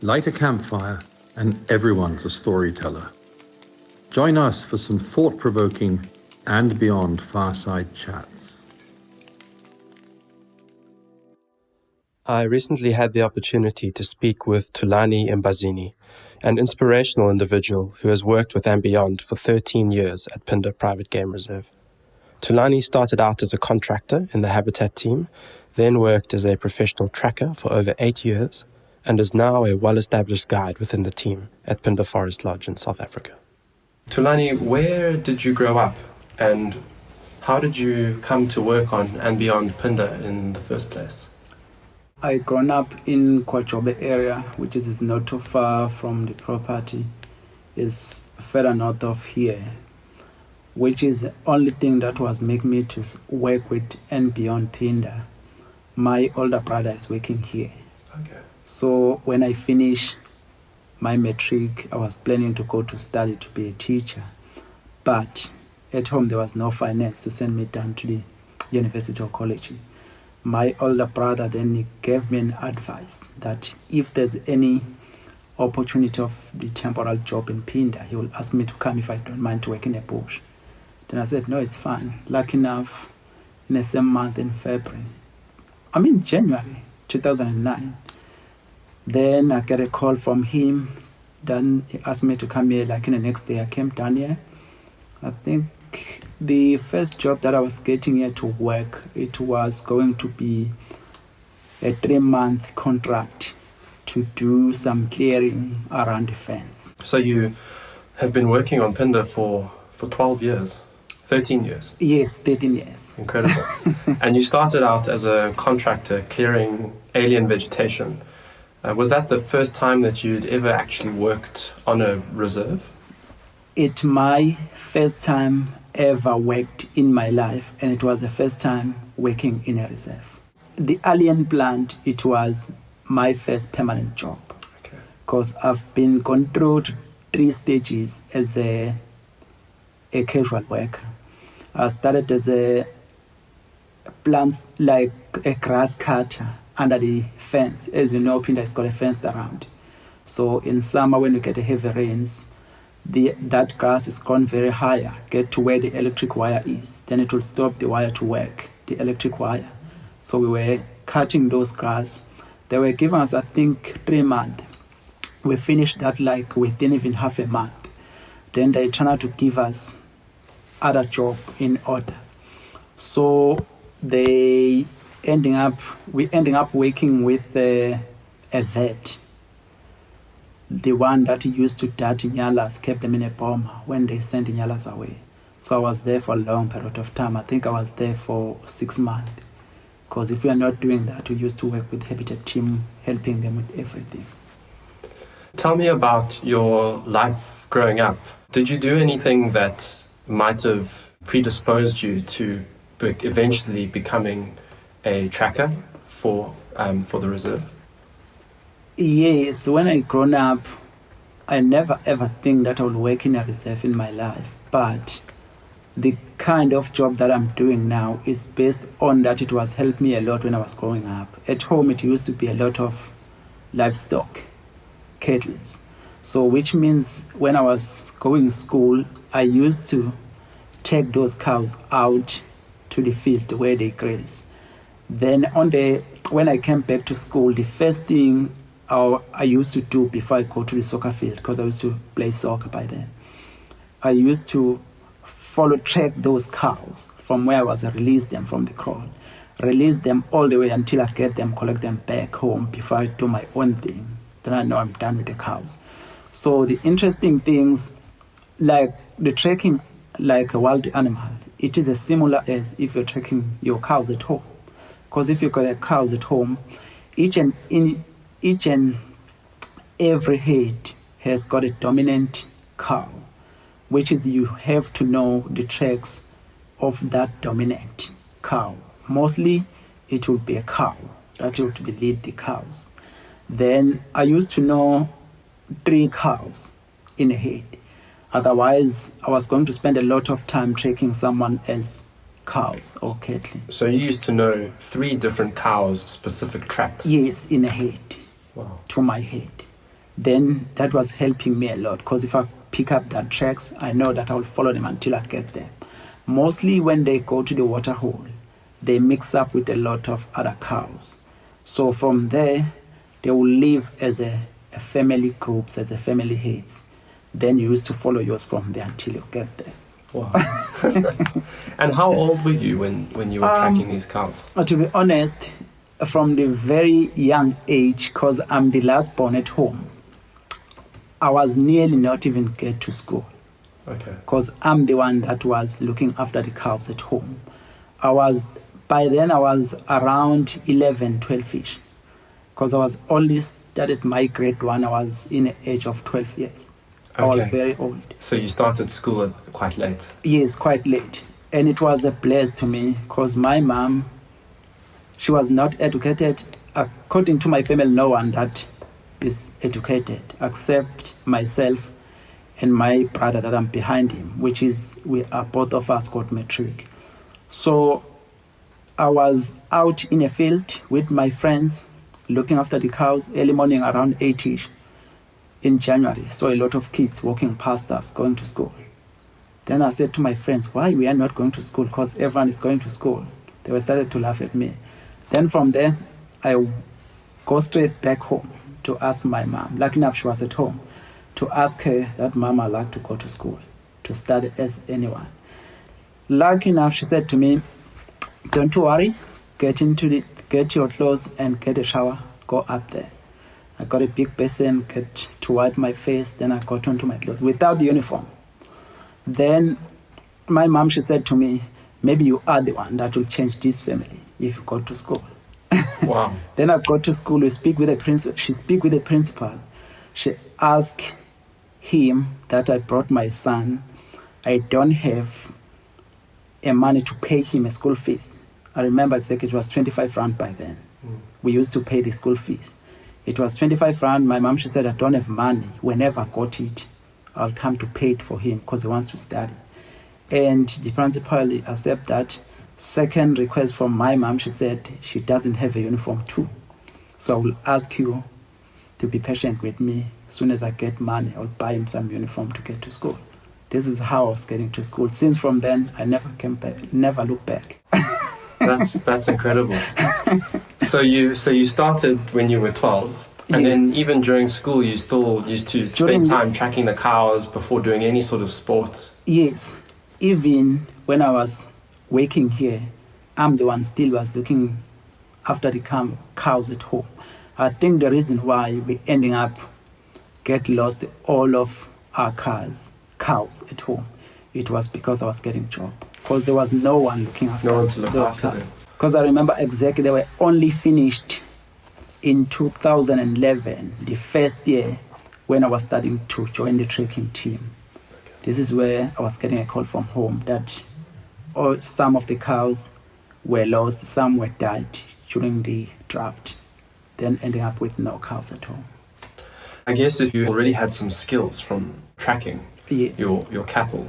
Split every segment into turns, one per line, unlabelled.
Light a campfire and everyone's a storyteller. Join us for some thought-provoking and beyond fireside chats.
I recently had the opportunity to speak with Thulani Mbazini, an inspirational individual who has worked with andBeyond for 13 years at Phinda Private Game Reserve. Thulani started out as a contractor in the habitat team, then worked as a professional tracker for over 8 years, and is now a well-established guide within the team at Phinda Forest Lodge in South Africa. Thulani, where did you grow up, and how did you come to work on andBeyond Phinda in the first place?
I grown up in Kwachobe area, which is not too far from the property. It's further north of here, which is the only thing that was making me to work with andBeyond Phinda. My older brother is working here.
Okay.
So when I finished my matric, I was planning to go to study to be a teacher. But at home, there was no finance to send me down to the university or college. My older brother then gave me an advice that if there's any opportunity of the temporal job in Phinda, he will ask me to come if I don't mind to work in a bush. Then I said, no, it's fine. Lucky enough, in the same month in January 2009, then I get a call from him. Then he asked me to come here. Like in the next day, I came down here. I think the first job that I was getting here to work, it was going to be a 3-month contract to do some clearing around the fence.
So you have been working on Phinda for 12 years, 13 years?
Yes, 13 years.
Incredible. And you started out as a contractor clearing alien vegetation. Was that the first time that you'd ever actually worked on a reserve?
It's my first time ever worked in my life, and it was the first time working in a reserve. The alien plant, it was my first permanent job.
Okay.
Because I've been gone through 3 stages as a casual worker. I started as a plant, like a grass cutter under the fence. As you know, Phinda has got a fence around. So in summer, when you get the heavy rains, that grass is gone very higher, get to where the electric wire is. Then it will stop the wire to work, the electric wire. So we were cutting those grass. They were giving us, I think, 3 months. We finished that like within even half a month. Then they tried to give us other job in order. So we ending up working with a vet. The one that used to dirty nyalas, kept them in a bomb when they sent the nyalas away. So I was there for a long period of time. I think I was there for 6 months. Because if we are not doing that, we used to work with habitat team, helping them with everything.
Tell me about your life growing up. Did you do anything that might have predisposed you to eventually becoming a tracker for the reserve?
Yes, when I grown up, I never ever think that I will work in a reserve in my life. But the kind of job that I'm doing now is based on that it was helped me a lot when I was growing up. At home, it used to be a lot of livestock, cattle. So which means when I was going to school, I used to take those cows out to the field where they graze. Then when I came back to school, the first thing I used to do before I go to the soccer field, because I used to play soccer by then, I used to track those cows from where I was, release them from the kraal, release them all the way until I get them, collect them back home before I do my own thing. Then I know I'm done with the cows. So the interesting things, like the tracking like a wild animal, it is as similar as if you're tracking your cows at home. Because if you've got a cows at home, each and every head has got a dominant cow, which is you have to know the tracks of that dominant cow. Mostly it will be a cow that will lead the cows. Then I used to know 3 cows in a head. Otherwise, I was going to spend a lot of time tracking someone else's cows or cattle.
So you used to know 3 different cows' specific tracks?
Yes, in a head.
Wow.
To my head. then that was helping me a lot, because if I pick up that tracks, I know that I will follow them until I get there. Mostly when they go to the water hole, they mix up with a lot of other cows. So from there, they will live as a family groups, as a family heads. Then you used to follow yours from there until you get there.
Wow. And how old were you when you were tracking these cows?
To be honest, from the very young age, because I'm the last born at home, I was nearly not even get to school.
Okay.
Because I'm the one that was looking after the cows at home. By then I was around 11, 12-ish. Because I was only started my grade 1, I was in the age of 12 years.
Okay.
I was very old.
So you started school quite late?
Yes, quite late. And it was a bless to me, because my mom, she was not educated. According to my family, no one that is educated except myself and my brother that I'm behind him, which is we are both of us got matric. So I was out in a field with my friends looking after the cows early morning around 8ish in January. So a lot of kids walking past us going to school. Then I said to my friends, why we are not going to school? Because everyone is going to school. They were started to laugh at me. Then from there, I go straight back home to ask my mom. Lucky enough, she was at home. To ask her that mom I'd like to go to school, to study as anyone. Lucky enough, she said to me, don't worry, get your clothes and get a shower, go up there. I got a big basin, get to wipe my face, then I got onto my clothes without the uniform. Then my mom, she said to me, maybe you are the one that will change this family if you go to school.
Wow.
Then I got to school, we speak with the principal. She speak with the principal. She asked him that I brought my son. I don't have a money to pay him a school fees. I remember exactly it was 25 rand by then. We used to pay the school fees. It was 25 rand. My mom, she said, I don't have money. Whenever I got it, I'll come to pay it for him because he wants to study. And the principal accepted that. Second request from my mom, she said she doesn't have a uniform too. So I will ask you to be patient with me. As soon as I get money, I'll buy him some uniform to get to school. This is how I was getting to school. Since from then, I never came back, never looked back.
That's incredible. So you started when you were 12, and
Yes.
then even during school, you still used to spend time tracking the cows before doing any sort of sport.
Yes. Even when I was working here, I'm the one still was looking after the cows at home. I think the reason why we ending up get lost all of our cows at home, it was because I was getting job. Because there was no one looking after
No one to look
those
after
cows.
them.
Because I remember exactly they were only finished in 2011, the first year when I was starting to join the trekking team. This is where I was getting a call from home that some of the cows were lost, some were died during the drought, then ending up with no cows at home.
I guess if you already had some skills from tracking
Yes.
your cattle,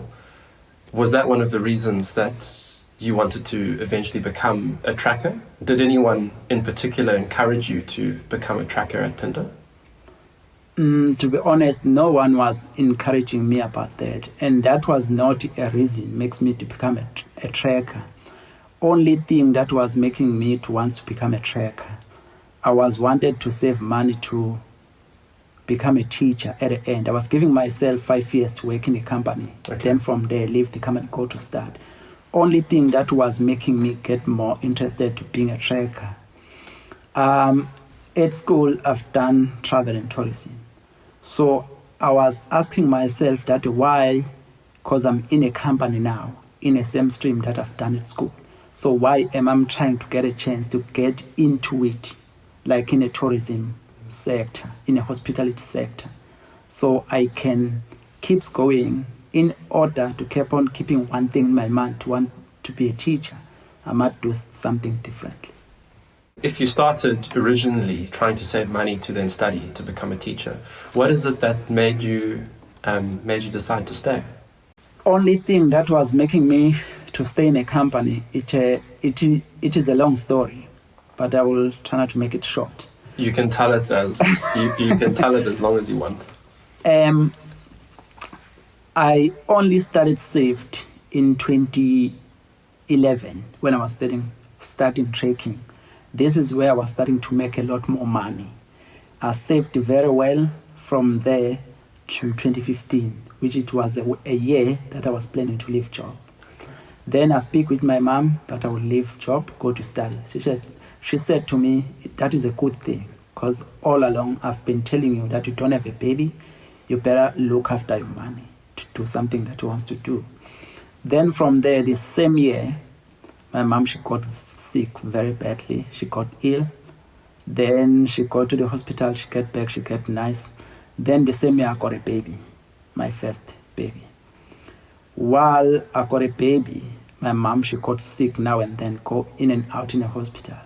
was that one of the reasons that you wanted to eventually become a tracker? Did anyone in particular encourage you to become a tracker at Phinda?
To be honest, no one was encouraging me about that. And that was not a reason makes me to become a tracker. Only thing that was making me to want to become a tracker, I was wanted to save money to become a teacher at the end. I was giving myself 5 years to work in a company.
Okay.
Then from there, leave the company, go to start. Only thing that was making me get more interested to being a tracker. At school, I've done travel and tourism. So I was asking myself that why, because I'm in a company now, in the same stream that I've done at school. So why am I trying to get a chance to get into it, like in a tourism sector, in a hospitality sector, so I can keep going in order to keep on keeping one thing in my mind, to want to be a teacher. I might do something differently.
If you started originally trying to save money to then study to become a teacher, what is it that made you decide to stay?
Only thing that was making me to stay in a company, it is a long story, but I will try not to make it short.
You can tell it as you can tell it as long as you want.
I only started saved in 2011 when I was starting trekking. This is where I was starting to make a lot more money. I saved very well from there to 2015, which it was a year that I was planning to leave job. Then I speak with my mom that I will leave job, go to study. She said to me, that is a good thing, because all along I've been telling you that you don't have a baby, you better look after your money to do something that you want to do. Then from there, the same year, my mom, she got sick very badly. She got ill. Then she got to the hospital, she got back, she got nice. Then the same year I got a baby, my first baby. While I got a baby, my mom, she got sick now and then, go in and out in a hospital.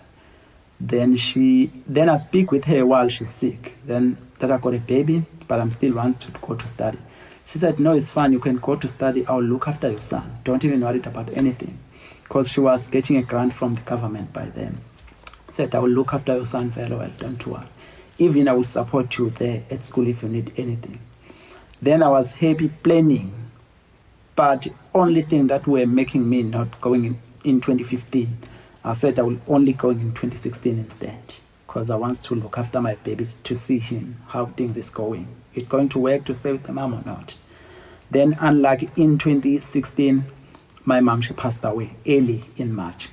Then I speak with her while she's sick. Then that I got a baby, but I'm still wants to go to study. She said, no, it's fine, you can go to study, I'll look after your son. Don't even worry about anything. Because she was getting a grant from the government by then. Said, I will look after your son very well, don't worry. Even I will support you there at school if you need anything. Then I was happy planning, but only thing that were making me not going in 2015, I said I will only go in 2016 instead, because I want to look after my baby to see him, how things is going. It's going to work to stay with the mom or not. Then unlike in 2016, my mom, she passed away early in March.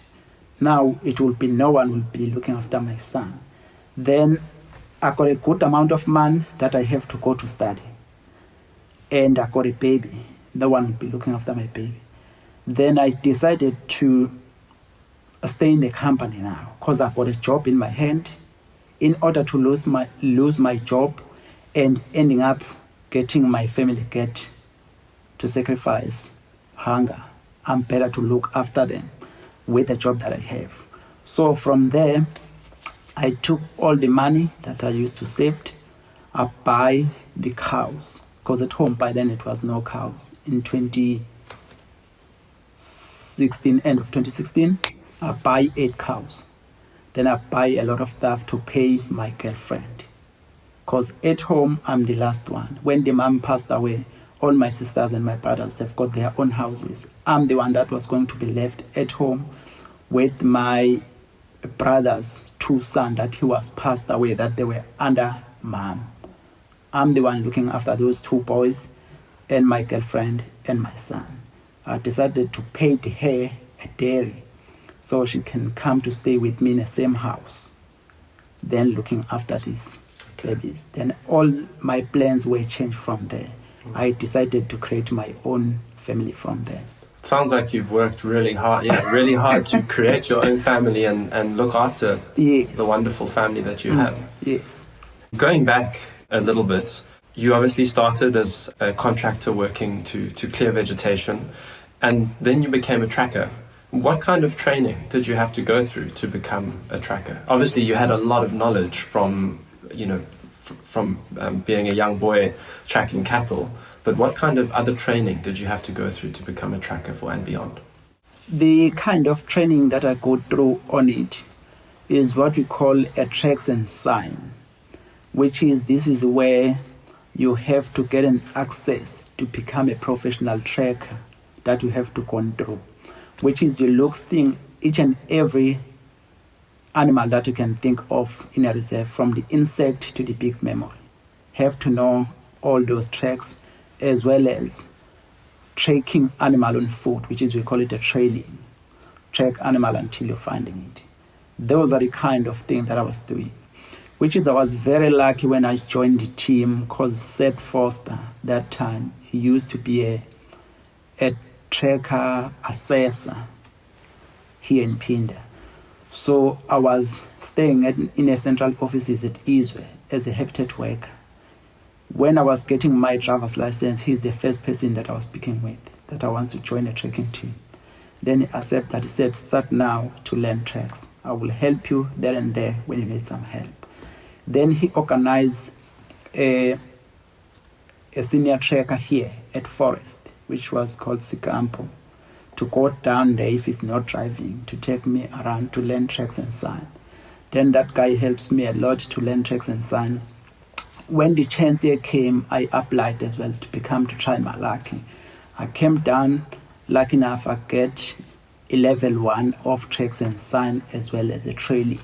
Now it will be no one will be looking after my son. Then I got a good amount of money that I have to go to study. And I got a baby. No one will be looking after my baby. Then I decided to stay in the company now because I got a job in my hand. In order to lose my job and ending up getting my family to sacrifice hunger, I'm better to look after them with the job that I have. So from there, I took all the money that I used to save. I buy the cows, because at home by then it was no cows. In 2016, end of 2016, I buy 8 cows. Then I buy a lot of stuff to pay my girlfriend. Because at home, I'm the last one. When the mom passed away, all my sisters and my brothers have got their own houses. I'm the one that was going to be left at home with my brother's 2 sons that he was passed away, that they were under mom. I'm the one looking after those 2 boys and my girlfriend and my son. I decided to pay her a dairy so she can come to stay with me in the same house, then looking after these babies. Then all my plans were changed from there. I decided to create my own family from there.
Sounds like you've worked really hard, really hard to create your own family and look after the wonderful family that you have.
Yes.
Going back a little bit, you obviously started as a contractor working to clear vegetation, and then you became a tracker. What kind of training did you have to go through to become a tracker? Obviously, you had a lot of knowledge from being a young boy tracking cattle, but what kind of other training did you have to go through to become a tracker for andBeyond?
The kind of training that I go through on it is what we call a tracks and sign, this is where you have to get an access to become a professional tracker that you have to go through, which is you look thing each and every animal that you can think of in a reserve, from the insect to the big mammal. Have to know all those tracks, as well as tracking animal on foot, we call it a trailing. Track animal until you're finding it. Those are the kind of things that I was doing, I was very lucky when I joined the team, because Seth Foster, that time, he used to be a tracker assessor here in Phinda. So I was staying in a central offices at Israel as a habitat worker. When I was getting my driver's license, he's the first person that I was speaking with, that I want to join a trekking team. Then he accepted that. He said, start now to learn tracks. I will help you there and there when you need some help. Then he organized a senior tracker here at Forest, which was called Sikampo, to go down there if he's not driving, to take me around to learn tracks and sign. Then that guy helps me a lot to learn tracks and sign. When the chance here came, I applied as well to try my lucky. I came down, lucky enough, I get a level 1 of tracks and sign as well as a trailing.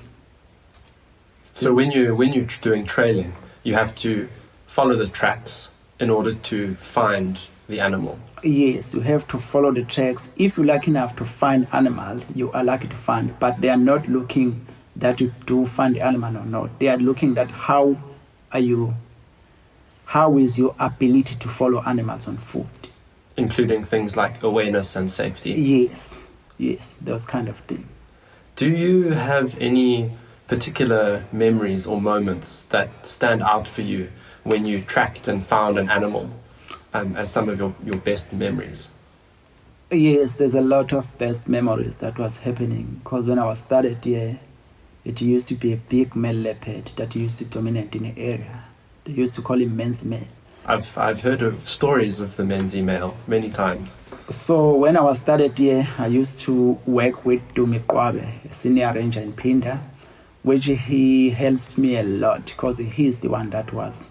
So when you're doing trailing, you have to follow the tracks in order to find the animal.
Yes, you have to follow the tracks. If you're lucky enough to find animal, you are lucky to find, but they are not looking that you do find the animal or not. They are looking at how is your ability to follow animals on foot.
Including things like awareness and safety.
Yes, those kind of things.
Do you have any particular memories or moments that stand out for you when you tracked and found an animal as some of your best memories?
Yes, there's a lot of best memories that was happening, because when I was started here, it used to be a big male leopard that used to dominate in the area. They used to call him Men's Male.
I've heard of stories of the Menzi male many times.
So when I was started here, I used to work with Dumi Kwabe, a senior ranger in Phinda, which he helped me a lot because he's the one that was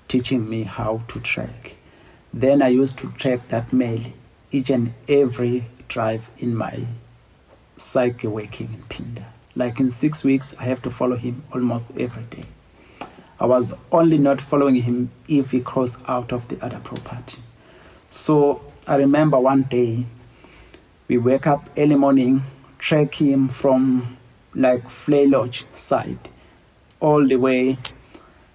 teaching me how to track. Then I used to track that male each and every drive in my cycle working in Phinda. Like in 6 weeks, I have to follow him almost every day. I was only not following him if he crossed out of the other property. So I remember one day, we wake up early morning, track him from like Phinda Lodge side, all the way.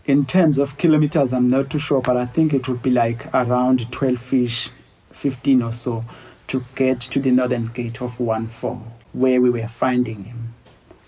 In terms of kilometers, I'm not too sure, but I think it would be like around 12 fish, 15 or so, to get to the northern gate of 1-4, where we were finding him.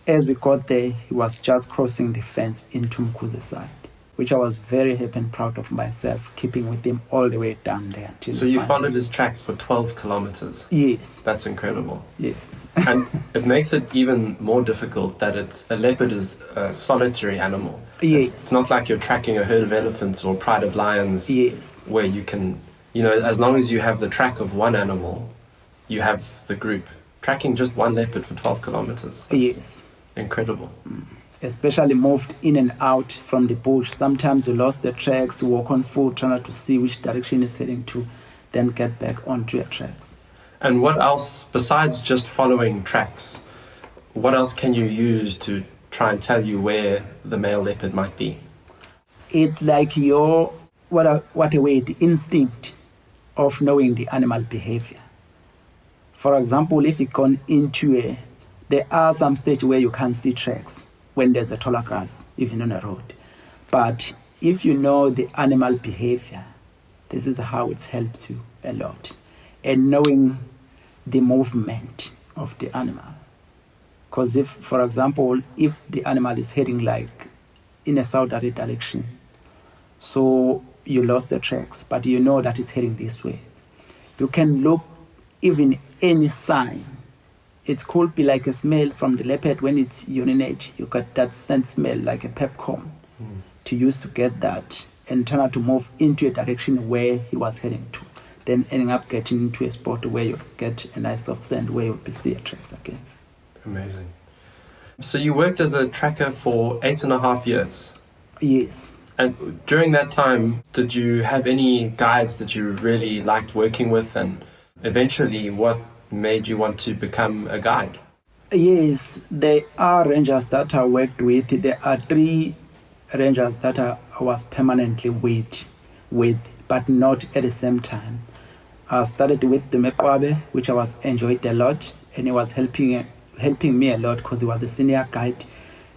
As we got there, he was just crossing the fence into Mkuze side, which I was very happy and proud of myself, keeping with him all the way down there.
So you followed his tracks for 12 kilometers?
Yes.
That's incredible.
Yes.
And it makes it even more difficult that a leopard is a solitary animal.
Yes.
It's not like you're tracking a herd of elephants or a pride of lions.
Yes.
Where you can, as long as you have the track of one animal, you have the group. Tracking just one leopard for 12 kilometers.
Yes.
Incredible.
Especially moved in and out from the bush. Sometimes you lost the tracks, walk on foot, trying to see which direction it's heading to, then get back onto your tracks.
And what else, besides just following tracks, what else can you use to try and tell you where the male leopard might be?
It's like your, the instinct of knowing the animal behavior. For example, if you gone into there are some stages where you can't see tracks when there's a taller grass, even on a road. But if you know the animal behavior, this is how it helps you a lot. And knowing the movement of the animal. Because if, for example, if the animal is heading like in a southerly direction, so you lost the tracks, but you know that it's heading this way, you can look even any sign. It could be like a smell from the leopard when it's urinate. You got that scent smell like a peppercorn to use to get that and turn out to move into a direction where he was heading to. Then ending up getting into a spot where you get a nice soft sand where you'll see a tracks again.
Amazing. So you worked as a tracker for 8.5 years?
Yes.
And during that time, did you have any guides that you really liked working with? And eventually, what made you want to become a guide?
Yes, there are rangers that I worked with. There are 3 rangers that I was permanently with, but not at the same time. I started with the Mekwabe, which I was enjoyed a lot, and he was helping me a lot because he was a senior guide,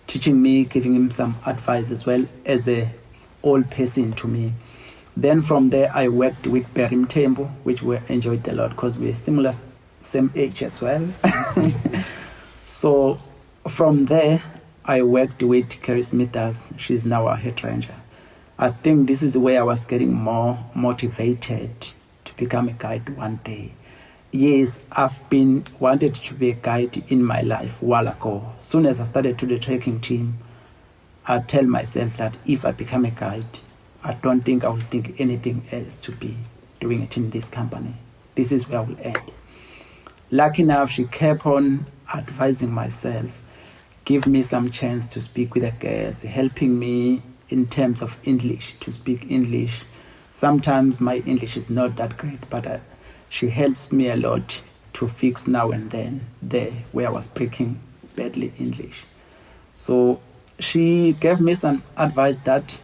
teaching me, giving him some advice as well as a old person to me. Then from there, I worked with Berim Tembo, which we enjoyed a lot because we're similar, same age as well. So from there, I worked with Carrie Smithers. She's now a head ranger. I think this is where I was getting more motivated to become a guide one day. Yes, I've been wanted to be a guide in my life a while ago. Soon as I started to the trekking team, I tell myself that if I become a guide, I don't think I will think anything else to be doing it in this company. This is where I will end. Lucky enough, she kept on advising myself. give me some chance to speak with a guest, helping me in terms of English, to speak English. Sometimes my English is not that great, but she helps me a lot to fix now and then there where I was speaking badly English. So she gave me some advice that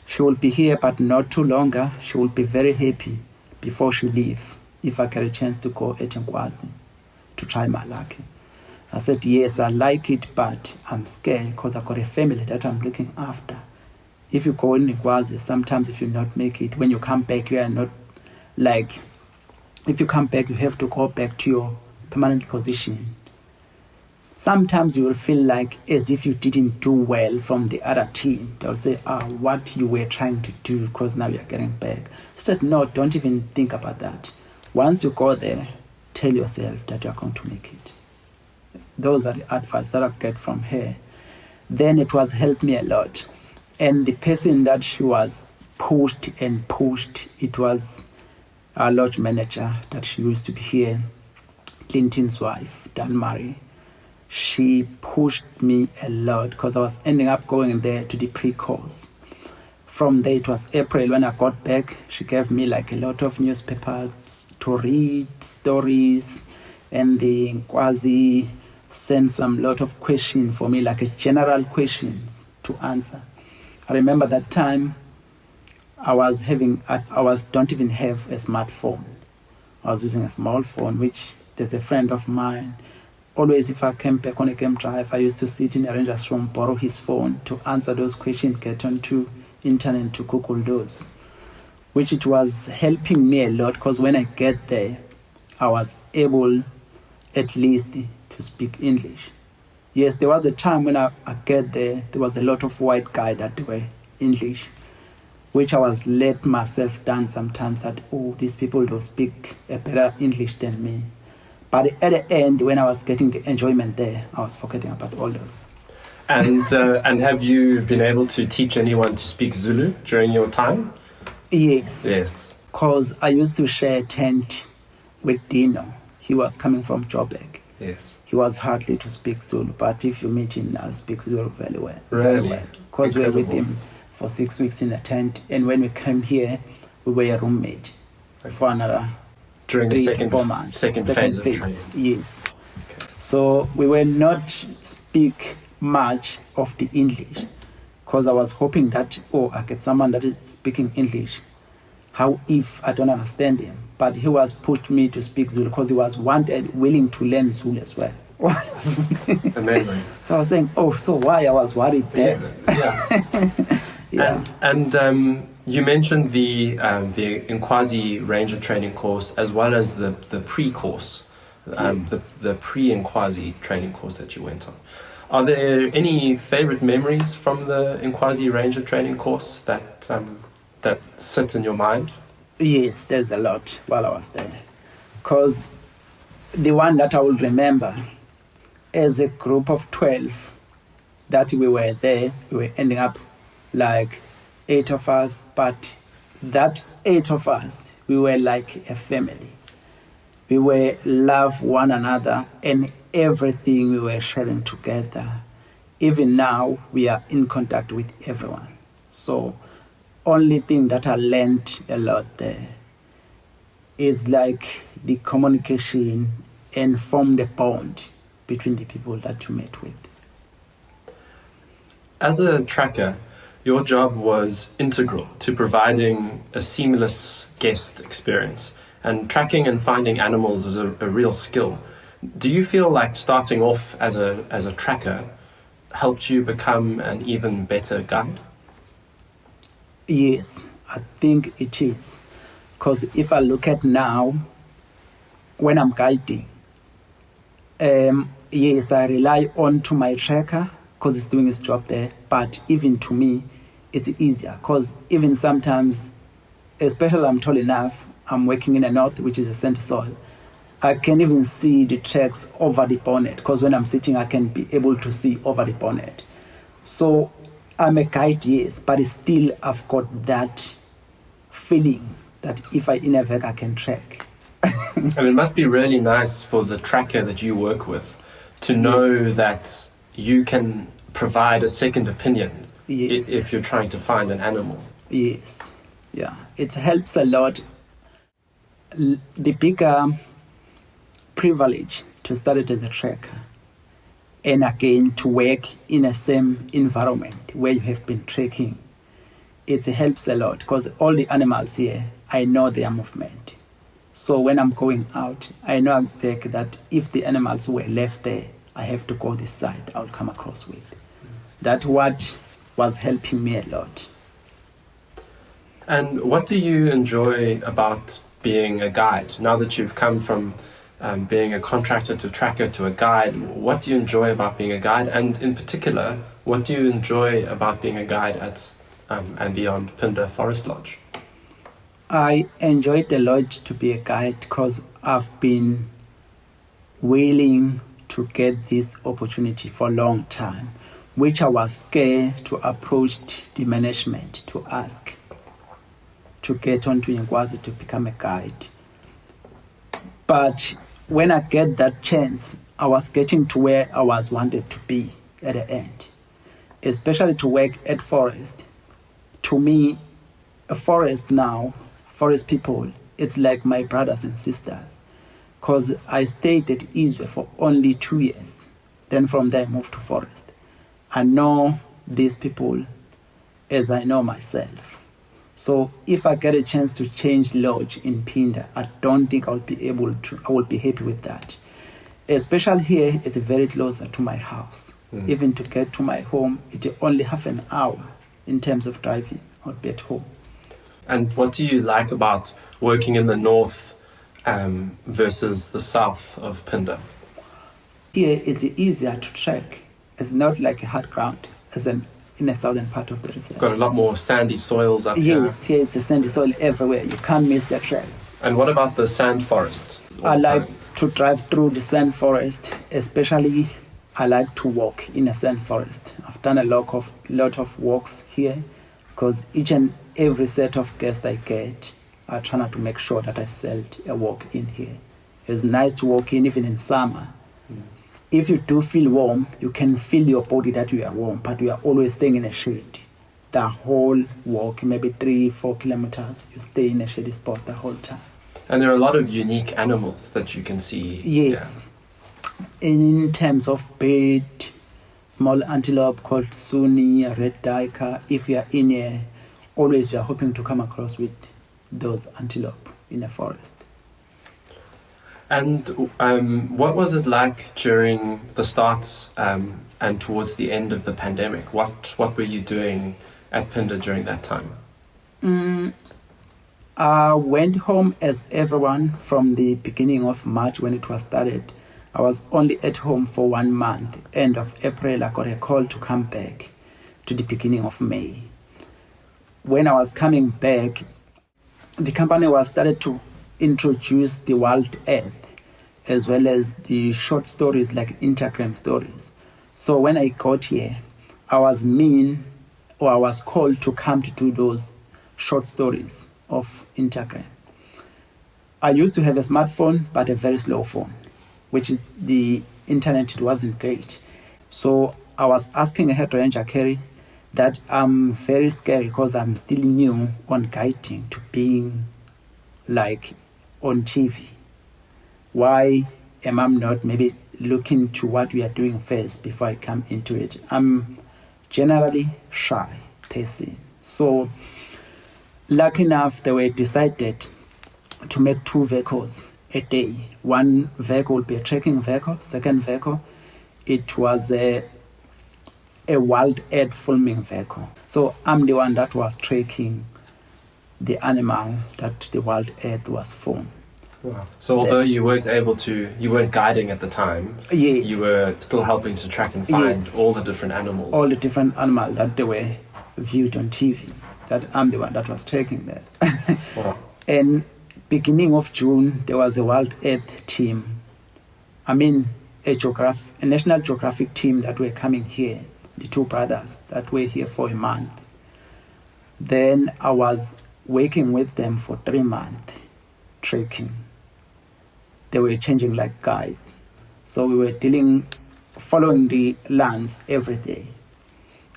she will be here, but not too longer. She will be very happy before she leave if I get a chance to go at Nkwazi to try my luck. I said, yes, I like it, but I'm scared because I've got a family that I'm looking after. If you go in Nkwazi, sometimes if you not make it, when you come back, you are not like, if you come back, you have to go back to your permanent position. Sometimes you will feel like as if you didn't do well from the other team. They'll say, what you were trying to do because now you're getting back. I said, no, don't even think about that. Once you go there, tell yourself that you're going to make it. Those are the advice that I get from her. Then it was helped me a lot. And the person that she was pushed, it was our lodge manager that she used to be here, Clinton's wife, Dan Murray. She pushed me a lot because I was ending up going there to the pre-course. From there, it was April when I got back. She gave me like a lot of newspapers to read, stories, and the Nkwazi sent some lot of questions for me, like a general questions to answer. I remember that time I don't even have a smartphone. I was using a small phone, which there's a friend of mine. Always, if I came back on a game drive, I used to sit in a ranger's room, borrow his phone to answer those questions, get onto internet to Google those, which it was helping me a lot because when I get there, I was able at least to speak English. Yes, there was a time when I get there was a lot of white guys that were English, which I was let myself down sometimes that, these people don't speak a better English than me. But at the end, when I was getting the enjoyment there, I was forgetting about all those.
And have you been able to teach anyone to speak Zulu during your time?
Yes.
Yes.
Because I used to share a tent with Dino. He was coming from Joburg.
Yes.
He was hardly to speak Zulu, but if you meet him now, he speaks Zulu very well.
Really?
Because we were with him for 6 weeks in a tent, and when we came here, we were a roommate for another
during the
3 to 4 months.
second phase of training.
Yes. Okay. So we were not speak much of the English because I was hoping that, I get someone that is speaking English. How if I don't understand him? But he was pushed me to speak Zulu because he was willing to learn Zulu as well.
Amazing.
So I was saying, so why I was worried there?
Yeah.
Yeah.
And you mentioned the Nkwazi Ranger training course as well as the pre-course,
Yes.
the pre-Nkwazi training course that you went on. Are there any favorite memories from the Nkwazi Ranger training course that sit in your mind?
Yes, there's a lot while I was there. Because the one that I will remember as a group of 12 that we were there, we were ending up like 8 of us, but that 8 of us, we were like a family. We were love one another and everything we were sharing together. Even now, we are in contact with everyone. So, only thing that I learned a lot there is like the communication and form the bond between the people that you met with.
As a tracker, your job was integral to providing a seamless guest experience. And tracking and finding animals is a real skill. Do you feel like starting off as a tracker helped you become an even better guide?
Yes, I think it is. Because if I look at now, when I'm guiding, yes, I rely on to my tracker because it's doing its job there. But even to me, it's easier because even sometimes, especially I'm tall enough, I'm working in the north, which is a center soil. I can even see the tracks over the bonnet because when I'm sitting, I can be able to see over the bonnet. So I'm a guide, yes, but still I've got that feeling that if I in a vec, I can track.
And it must be really nice for the tracker that you work with to know
Yes.
that you can provide a second opinion
Yes.
if you're trying to find an animal.
Yes, yeah, it helps a lot. The bigger privilege to start it as a tracker, and again to work in the same environment where you have been trekking, it helps a lot because all the animals here, I know their movement. So when I'm going out, I know exactly that if the animals were left there, I have to go this side, I'll come across with. That's what was helping me a lot.
And what do you enjoy about being a guide? Now that you've come from being a contractor to tracker to a guide, what do you enjoy about being a guide? And in particular, what do you enjoy about being a guide at andBeyond Phinda Forest Lodge?
I enjoyed a lot to be a guide because I've been willing to get this opportunity for a long time, which I was scared to approach the management to ask to get onto Inkwazi to become a guide. But when I get that chance, I was getting to where I was wanted to be at the end, especially to work at forest. To me, a forest now, forest people, it's like my brothers and sisters, because I stayed at Israel for only 2 years. Then from there I moved to forest. I know these people as I know myself. So if I get a chance to change lodge in Phinda, I don't think I will be happy with that. Especially here, it's very close to my house. Even to get to my home, it's only half an hour in terms of driving. I'll be at home.
And what do you like about working in the north versus the south of Phinda?
Here it's easier to trek. It's not like a hard ground as in the southern part of the reserve.
Got a lot more sandy soils up here.
Yes, here it's a sandy soil everywhere. You can't miss the trails.
And what about the sand forest?
I like to drive through the sand forest, especially I like to walk in a sand forest. I've done a lot of walks here because each and every set of guests I get, I try not to make sure that I sell a walk in here. It's nice to walk in even in summer. If you do feel warm, you can feel your body that you are warm, but you are always staying in a shade. The whole walk, maybe 3-4 kilometers, you stay in a shady spot the whole time.
And there are a lot of unique animals that you can see.
Yes. In terms of bird, small antelope called Suni, red duiker, if you are in here, always you are hoping to come across with those antelope in a forest.
And what was it like during the start and towards the end of the pandemic? What were you doing at Phinda during that time?
I went home as everyone from the beginning of March when it was started. I was only at home for 1 month. End of April, I got a call to come back to the beginning of May. When I was coming back, the company was started to introduce the wild earth as well as the short stories like Instagram stories. So when I got here, I was called to come to do those short stories of Instagram. I used to have a smartphone, but a very slow phone, which is the internet, it wasn't great. So I was asking a head ranger, Kerry, that I'm very scary because I'm still new on guiding to being like on TV. Why am I not maybe looking to what we are doing first before I come into it? I'm generally shy person. So lucky enough, they were decided to make 2 vehicles a day. One vehicle would be a trekking vehicle. Second vehicle, it was a wild earth filming vehicle. So I'm the one that was tracking the animal that the wild earth was filmed.
Wow. So although you weren't guiding at the time,
yes,
you were still helping to track and find all the different animals.
All the different animals that they were viewed on TV, that I'm the one that was tracking that.
Wow.
And beginning of June, there was a Wild Earth team. I mean, a National Geographic team that were coming here, the 2 brothers that were here for a month. Then I was working with them for 3 months, trekking. They were changing like guides. So we were dealing following the lions every day.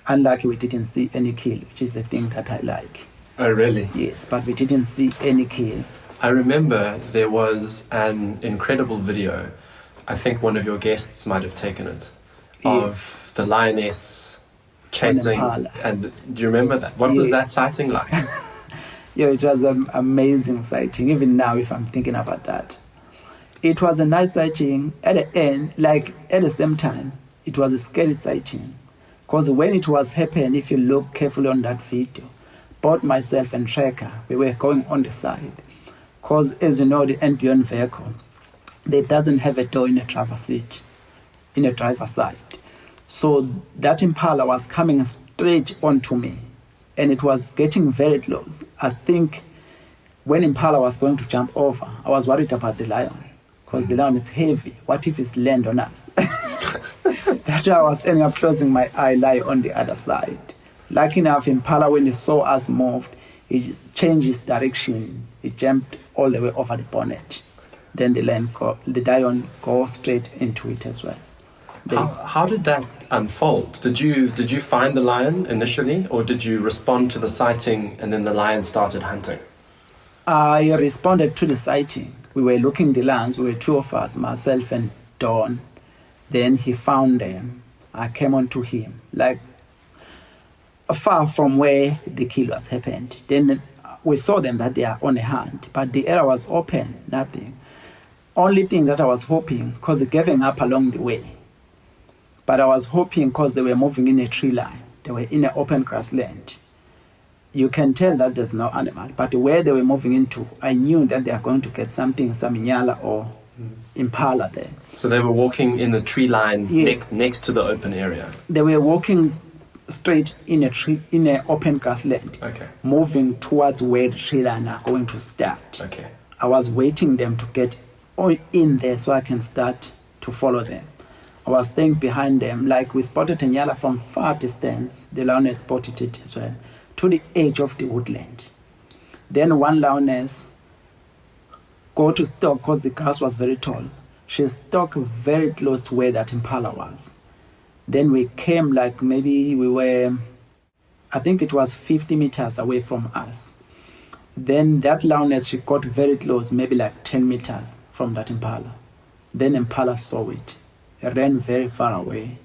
Unlucky we didn't see any kill, which is the thing that I like.
Oh, really?
Yes, but we didn't see any kill.
I remember there was an incredible video. I think one of your guests might have taken it, of the lioness chasing. And do you remember that? What was that sighting like?
Yeah, it was an amazing sighting, even now if I'm thinking about that. It was a nice sighting. At the end, like at the same time, it was a scary sighting. Because when it was happening, if you look carefully on that video, both myself and Tracker, we were going on the side. Because as you know, the andBeyond vehicle, it doesn't have a door in the driver's seat, in the driver's side. So that Impala was coming straight onto me, and it was getting very close. I think when Impala was going to jump over, I was worried about the lion, because the lion is heavy. What if it's land on us? That's why I was ending up closing my eye, lie on the other side. Lucky enough, Impala, when he saw us moved, he changed his direction. He jumped all the way over the bonnet. Then the lion go straight into it as well.
How did that unfold? Did you find the lion initially, or did you respond to the sighting and then the lion started hunting?
I responded to the sighting. We were looking the lions. We were two of us, myself and Dawn. Then he found them. I came on to him, like far from where the kill was happened. Then we saw them that they are on a hunt, but the area was open, nothing. Only thing that I was hoping, because they gave up along the way, but I was hoping because they were moving in a tree line, they were in an open grassland. You can tell that there's no animal, but where they were moving into, I knew that they are going to get something, some inyala or impala there.
So they were walking in the tree line,
yes,
next to the open area?
They were walking straight in an open grassland,
okay,
moving towards where the tree line are going to start.
Okay.
I was waiting them to get in there so I can start to follow them. I was staying behind them, like we spotted a nyala from far distance. The lioness spotted it as well, to the edge of the woodland. Then one lioness go to stalk, because the grass was very tall. She stuck very close to where that impala was. Then we came, like maybe we were, I think it was 50 meters away from us. Then that lioness, she got very close, maybe like 10 meters from that impala. Then impala saw it. It ran very far away,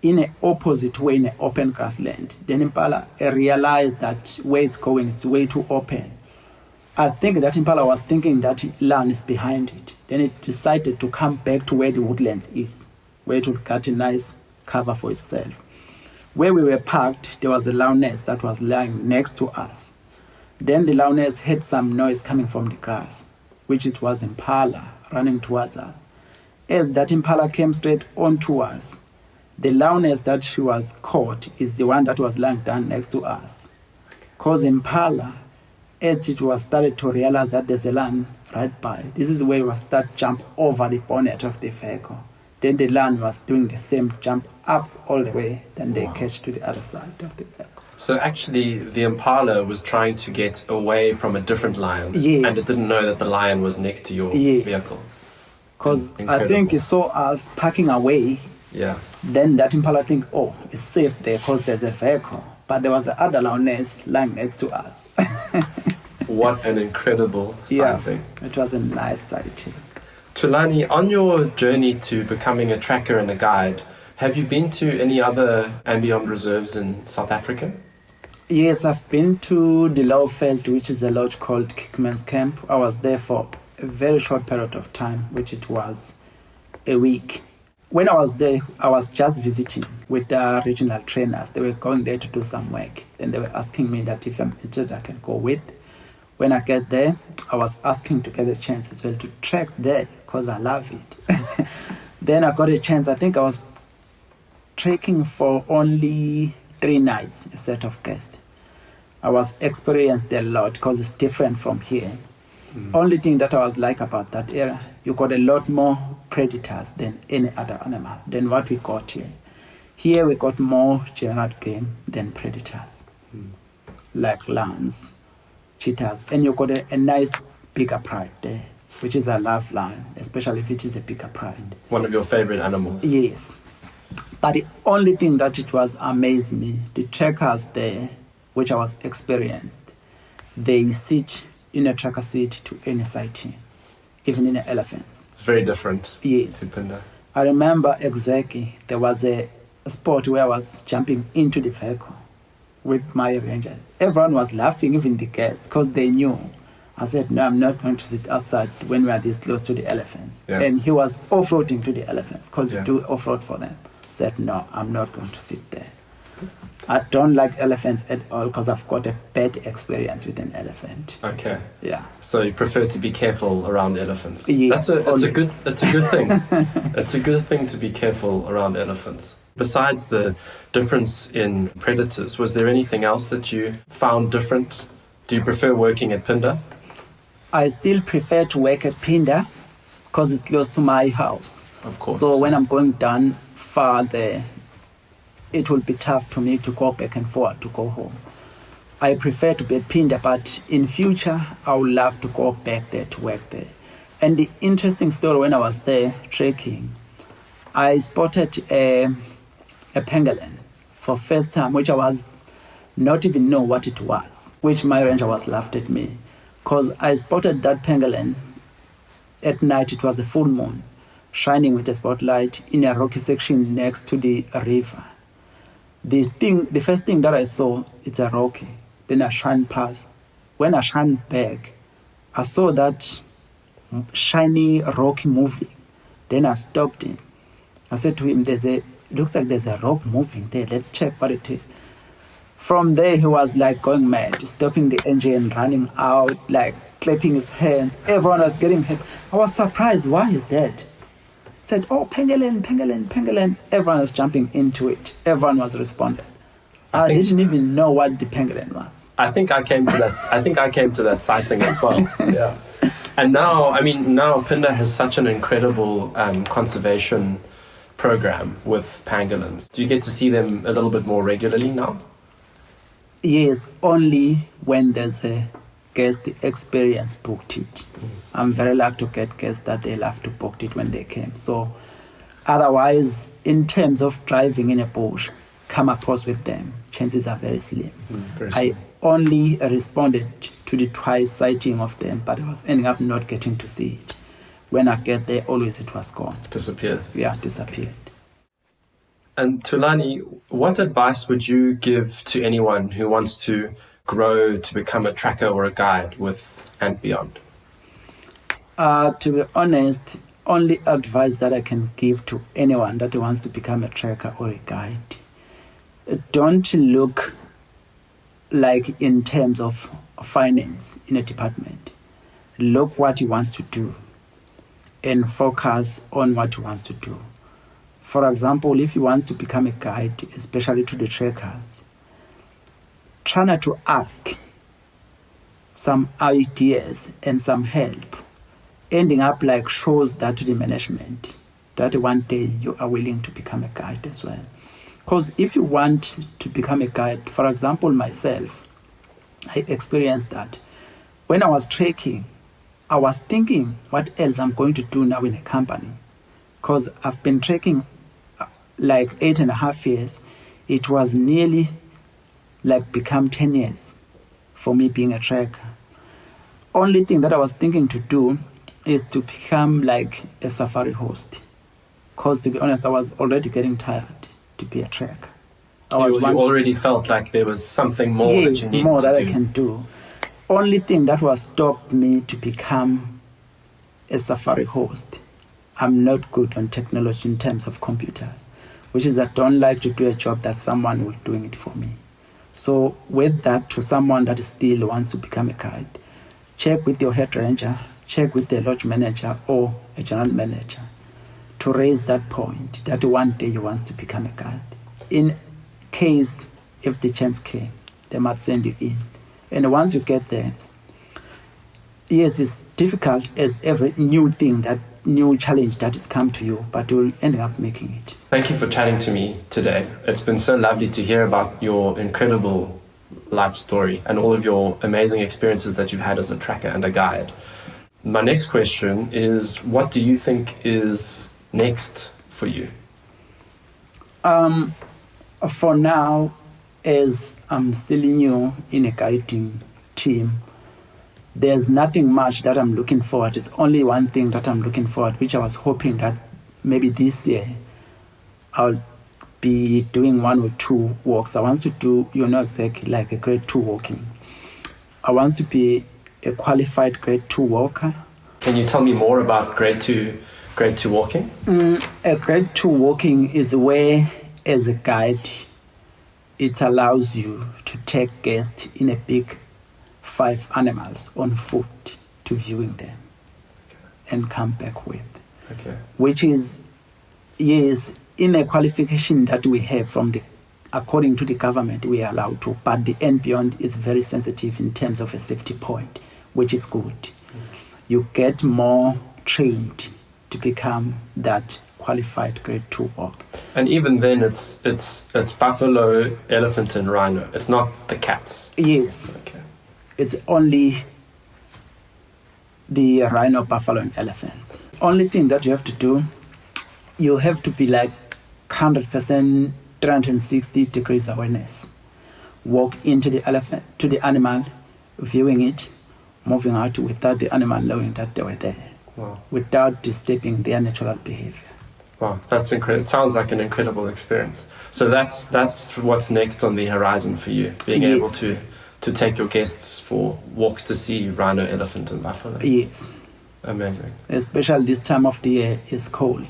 in an opposite way, in an open grassland. Then impala realized that where it's going is way too open. I think that impala was thinking that lion is behind it. Then it decided to come back to where the woodlands is, where it would get a nice cover for itself. Where we were parked, there was a lioness that was lying next to us. Then the lioness heard some noise coming from the grass, which it was impala running towards us. As that impala came straight onto us, the lioness that she was caught is the one that was lying down next to us. Because impala, as it was started to realize that there's a lion right by, this is where it was start jump over the bonnet of the vehicle. Then the lion was doing the same, jump up all the way, then they catch to the other side of the vehicle.
So actually the impala was trying to get away from a different lion,
yes,
and it didn't know that the lion was next to your
yes,
vehicle.
Because I think it saw us parking away.
Yeah.
Then that impala think, oh, it's safe there because there's a vehicle. But there was the other lioness lying next to us.
What an incredible sighting.
Yeah, it was a nice sighting.
Thulani, on your journey to becoming a tracker and a guide, have you been to any other andBeyond reserves in South Africa?
Yes, I've been to the Lowveld, which is a lodge called Kickman's Camp. I was there for a very short period of time, which it was a week. When I was there, I was just visiting with the regional trainers. They were going there to do some work. Then they were asking me that if I'm interested, I can go with. When I get there, I was asking to get a chance as well to trek there because I love it. Then I got a chance. I think I was trekking for only 3 nights, a set of guests. I was experienced a lot because it's different from here. Only thing that I was like about that area, you got a lot more predators than any other animal than what we got here. Here we got more general game than predators, like lions, cheetahs, and you got a nice bigger pride there, which is I love lion, especially if it is a bigger pride.
One of your favorite animals?
Yes, But the only thing that it was amazed me, the trackers there, which I was experienced, they sit in a tracker seat to any sighting, even in the elephants.
It's very different.
Yes.
To Phinda.
I remember exactly, there was a spot where I was jumping into the vehicle with my rangers. Everyone was laughing, even the guests, because they knew. I said, no, I'm not going to sit outside when we are this close to the elephants.
Yeah.
And he was off-roading to the elephants, because
Yeah.
we do off-road for them. I said, no, I'm not going to sit there. I don't like elephants at all, because I've got a bad experience with an elephant.
Okay.
Yeah.
So you prefer to be careful around elephants.
Yes,
That's a
always.
good thing. It's a good thing to be careful around elephants. Besides the difference in predators, was there anything else that you found different? Do you prefer working at Phinda?
I still prefer to work at Phinda, because it's close to my house.
Of course.
So when I'm going down far there, it will be tough for me to go back and forth to go home. I prefer to be at Phinda, but in future, I would love to go back there to work there. And the interesting story, when I was there trekking, I spotted a pangolin for first time, which I was not even know what it was, which my ranger was laughed at me. Because I spotted that pangolin at night. It was a full moon, shining with a spotlight in a rocky section next to the river. The first thing that I saw, it's a rocky. Then I shine past. When I shine back, I saw that shiny rocky moving. Then I stopped him. I said to him, it looks like there's a rock moving there. Let's check what it is. From there, he was like going mad, stopping the engine, running out, like clapping his hands. Everyone was getting hit. I was surprised. Why is that? Said, oh, pangolin, pangolin, pangolin. Everyone was jumping into it. Everyone was responding. I didn't even know what the pangolin was.
I think I came to that sighting as well. Yeah. And now Phinda has such an incredible conservation program with pangolins. Do you get to see them a little bit more regularly now?
Yes, only when there's a guest experience booked it. I'm very lucky to get guests that they love to book it when they came. So otherwise, in terms of driving in a bush, come across with them, chances are very slim.
Very
I
slim.
only responded to the twice sighting of them, but I was ending up not getting to see it. When I get there, always it was gone.
Disappeared.
Yeah, disappeared.
And Thulani, what advice would you give to anyone who wants to grow to become a tracker or a guide with andBeyond?
To be honest, only advice that I can give to anyone that wants to become a tracker or a guide, don't look like in terms of finance in a department. Look what he wants to do and focus on what he wants to do. For example, if he wants to become a guide, especially to the trackers, try not to ask some ideas and some help, ending up like shows that to the management that one day you are willing to become a guide as well. Because if you want to become a guide, for example, myself, I experienced that. When I was trekking, I was thinking what else I'm going to do now in a company. Because I've been trekking like 8.5 years. It was nearly like become 10 years for me being a tracker. Only thing that I was thinking to do is to become like a safari host. Because to be honest, I was already getting tired to be a tracker.
You already felt like there was something more that you needed
more
to
that
do.
I can do. Only thing that was stopped me to become a safari host, I'm not good on technology in terms of computers, which is I don't like to do a job that someone will doing it for me. So with that, to someone that still wants to become a guide, check with your head ranger, check with the lodge manager or a general manager to raise that point that one day you want to become a guide. In case if the chance came, they might send you in. And once you get there, yes, it's difficult as every new challenge that has come to you, but you'll end up making it.
Thank you for chatting to me today. It's been so lovely to hear about your incredible life story and all of your amazing experiences that you've had as a tracker and a guide. My next question is, what do you think is next for you?
For now, as I'm still new in a guiding team, there's nothing much that I'm looking forward. It's only one thing that I'm looking forward, which I was hoping that maybe this year I'll be doing 1 or 2 walks. I want to do, exactly like a grade 2 walking. I want to be a qualified grade 2 walker.
Can you tell me more about grade 2 walking?
A grade 2 walking is where, as a guide, it allows you to take guests in a big 5 animals on foot to viewing them and come back with. Which is, yes, in a qualification that we have according to the government, we are allowed to, but the andBeyond is very sensitive in terms of a safety point, which is good. You get more trained to become that qualified grade 2 walk.
And even then, it's buffalo, elephant, and rhino. It's not the cats.
Yes.
Okay.
It's only the rhino, buffalo, and elephants. Only thing that you have to do, you have to be like 100% 360 degrees awareness. Walk into the animal, viewing it, moving out without the animal knowing that they were there.
Wow.
Without disturbing their natural behavior.
Wow, that's incredible. It sounds like an incredible experience. So that's what's next on the horizon for you, being able to take your guests for walks to see rhino, elephant, and buffalo.
Yes.
Amazing.
Especially this time of the year is cold.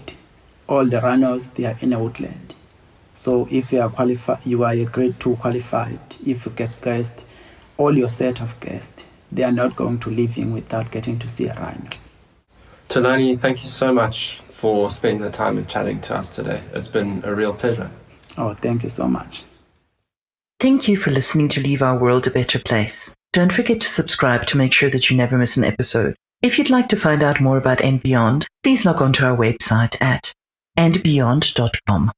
All the rhinos, they are in a woodland. So if you are qualified, you are a grade 2 qualified. If you get guests, all your set of guests, they are not going to leave in without getting to see a rhino.
Thulani, thank you so much for spending the time and chatting to us today. It's been a real pleasure.
Oh, thank you so much.
Thank you for listening to Leave Our World a Better Place. Don't forget to subscribe to make sure that you never miss an episode. If you'd like to find out more about andBeyond, please log on to our website at andBeyond.com.